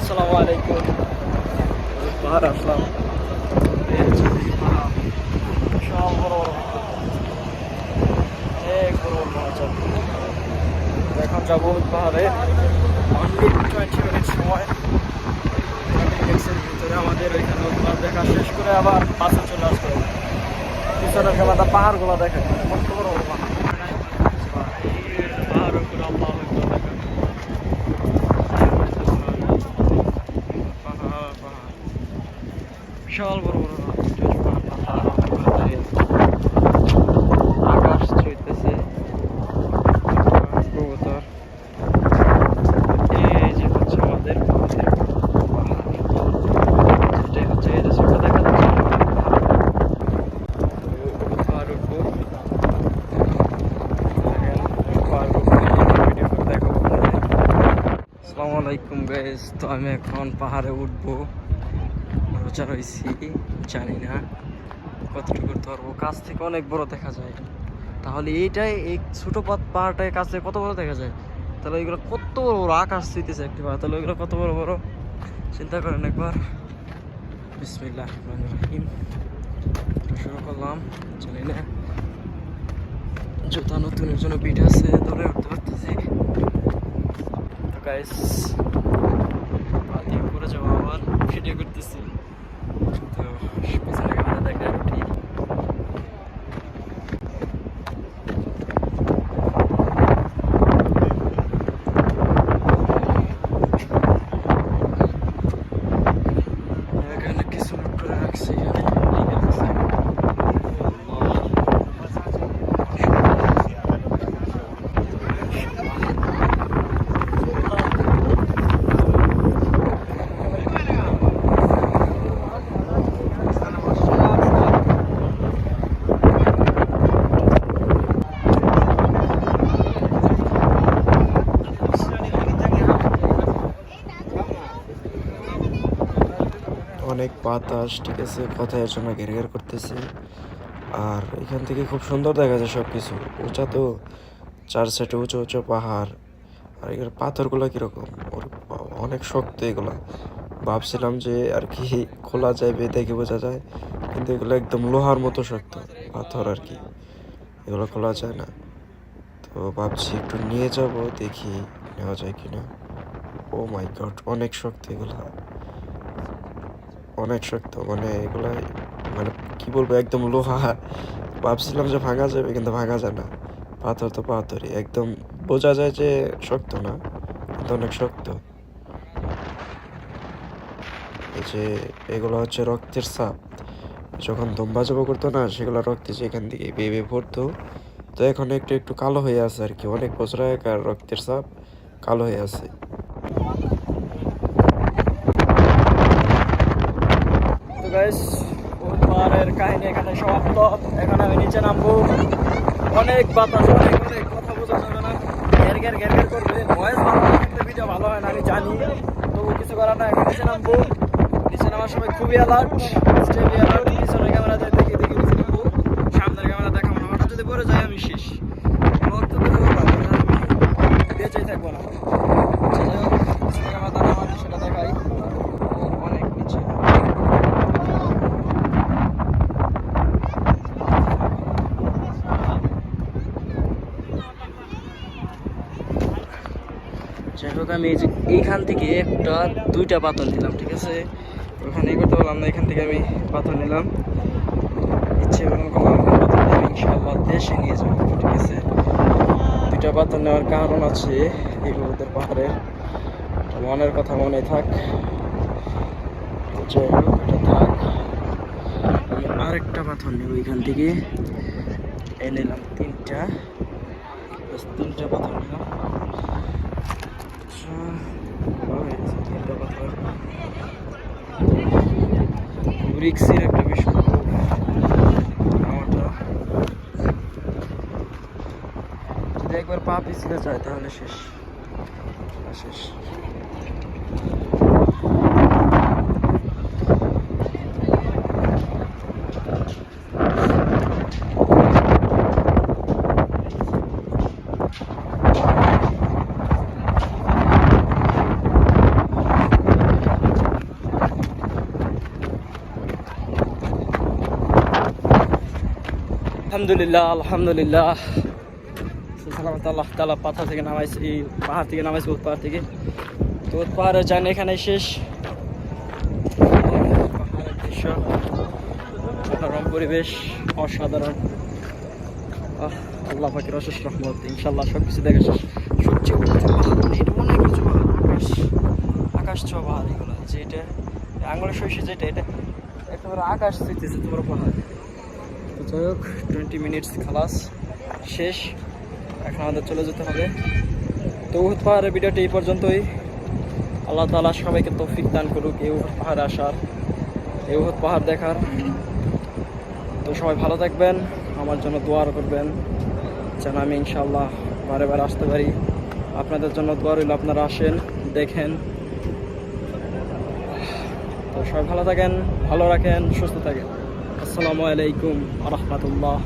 আসসালামু আলাইকুম। পাহাড় আসলাম, বিশাল বড় বড় অনেক বড় বড় পাহাড় চাপ। এখন যাবো পাহাড়ে 20 মিনিট সময়। 20 মিনিটের ভিতরে আমাদের ওইখানে পাহাড় দেখা শেষ করে আবার বাসে চলে আসতে হবে। পিছনের খেলাটা পাহাড়গুলো দেখে কত বড় বড় পাহাড়। পাহাড়ের উপরে আল্লাহ আকবার দেখেন। পাহাড় পাহাড় বিশাল বড় বড় আকাশ ছুঁইতেছে কবুতর। এই যে হচ্ছে আমাদের যেটাই হচ্ছে এই যে ছোট দেখা যাচ্ছে পাহাড় উঠবো। আসসালামু আলাইকুম গাইস। তো আমি এখন পাহাড়ে উঠবো, রোজা রয়েছি, জানি না কতটুকু করতে পারবো। কাছ থেকে অনেক বড় দেখা যায়, তাহলে এইটাই এই ছোট পাহাড়টাই কাছ থেকে কত বড় দেখা যায়, তাহলে ওইগুলো কত বড় বড় আকাশ ছুঁইতেছে একটি পাহাড়, তাহলে ওইগুলো কত বড় বড় চিন্তা করেন একবার। বিসমিল্লাহ রহমানির রহিম শুরু করলাম। জানি না জুতা নতুনের জন্য পিঠ আছে, ধরে উঠতে পারতেছি। তো গাইস পা দিয়ে পড়ে যাবো, আবার ভিডিও করতেছি। তো পিছনে ক্যামেরা দেখা উঠি। এখানে কিছু নোট করে রাখছি, লিখে রাখছি। অনেক বাতাস, ঠিক আছে, কথায় জন্য ঘের করতেছে। আর এখান থেকে খুব সুন্দর দেখা যায় সব কিছু। উঁচা তো, চার সাইডে উঁচু উঁচু পাহাড়। আর এখানে পাথরগুলো কীরকম, ওর বাবা, অনেক শক্ত এগুলা। ভাবছিলাম যে আর কি খোলা যাবে, দেখে বোঝা যায়, কিন্তু এগুলো একদম লোহার মতো শক্ত পাথর আর কি, এগুলো খোলা যায় না। তো ভাবছি একটু নিয়ে যাব, দেখি নেওয়া যায় কিনা। ও মাই গড, অনেক শক্ত এগুলা, অনেক শক্ত। মানে এগুলা, মানে কি বলবো, একদম লোহা। ভাবছিলাম যে ভাঙা যাবে, কিন্তু ভাঙা যায় না। পাথর তো পাথরই, একদম বোঝা যায় যে শক্ত না, কিন্তু অনেক শক্ত। এই যে এগুলো হচ্ছে রক্তের ছাপ। যখন দম্বা জবা করতো না, সেগুলো রক্তে যে এখান থেকে বেয়ে পড়তো। তো এখন একটু একটু কালো হয়ে আছে আর কি, অনেক বছর আগেকার রক্তের ছাপ কালো হয়ে আছে। তো গাইস পাহাড়ের কাহিনী এখানে সমাপ্ত। এখন আমি নিচে নামবো। অনেক বাতাস, অনেক অনেক কথা বোঝা যাবে না, ঘের ঘের ঘের ঘের করবে। ভয়েস ভালো না থাকলে ভিডিও ভালো হয় না, আমি জানি, তবু কিছু করার না। এখন নিচে নামবো। নিচে নামার সময় খুবই অ্যালার্ট, স্টেবি অ্যালার্ট। পিছনের ক্যামেরা দেখে দেখে নিচে নামবো, সামনের ক্যামেরা দেখাবো না। হঠাৎ যদি পড়ে যায় আমি শেষ, ব্লগ তো দূরে হতাম, আমি বেঁচেই থাকবো না। আচ্ছা যাই হোক, পিছনের ক্যামেরা নামার সেটা দেখাই। অনেক নিচে যাই হোক, আমি এই যে এইখান থেকে একটা দুইটা পাথর নিলাম, ঠিক আছে। ওখানে এই করতে পারলাম না, এখান থেকে আমি পাথর নিলাম। ইচ্ছে করলাম পাথর নিয়ে ইনশাআল্লাহ দেশে নিয়ে যাবো, ঠিক আছে। দুইটা পাথর নেওয়ার কারণ আছে, এগুলোদের পাহাড়ে মনের কথা মনে থাক। যাই হোক, এটা থাক। আমি আরেকটা পাথর নেব এখান থেকে। এ নিলাম তিনটা পাথর নিলাম। তিনটা পাথর রিক্সের একটা বিষয় আমারটা। যদি একবার পা পিছলে যায় তাহলে শেষ শেষ। আলহামদুলিল্লাহ আলহামদুলিল্লাহ সালামত আল্লাহ তাআলা পাথর থেকে নামাইছে, এই পাহাড় থেকে নামাইছে, উদ পাহাড় থেকে। তো উদ পাহাড়ের জার্নি এখানে শেষ। পাহাড়ের দৃশ্য, মনোরম পরিবেশ, অসাধারণ। আল্লাহ পাকের অশেষ রহমত, ইনশাল্লাহ সব কিছু দেখা শেষ। সবচেয়ে উঁচু পাহাড়, মানে এটা অনেক উঁচু পাহাড়, আকাশ ছোঁয়া পাহাড় এগুলো। যে এটা আঙুলের শৈশী, যেটা এটা একেবারে আকাশ ছুঁইতেছে তোমার পাহাড়। তো যাই হোক, 20 মিনিটস খালাস শেষ, এখন আমাদের চলে যেতে হবে। তো উহুদ পাহাড়ের ভিডিওটি এই পর্যন্তই। আল্লাহ তাআলা সবাইকে তৌফিক দান করুক এই উহুদ পাহাড়ে আসার, এই উহুদ পাহাড় দেখার। তো সবাই ভালো থাকবেন, আমার জন্য দোয়া করবেন যেন আমি ইনশাআল্লাহ বারে বারে আসতে পারি। আপনাদের জন্য দোয়া রইল, আপনারা আসেন, দেখেন। তো সবাই ভালো থাকেন, ভালো রাখেন, সুস্থ থাকেন। আসসালামু আলাইকুম ওয়া রাহমাতুল্লাহ।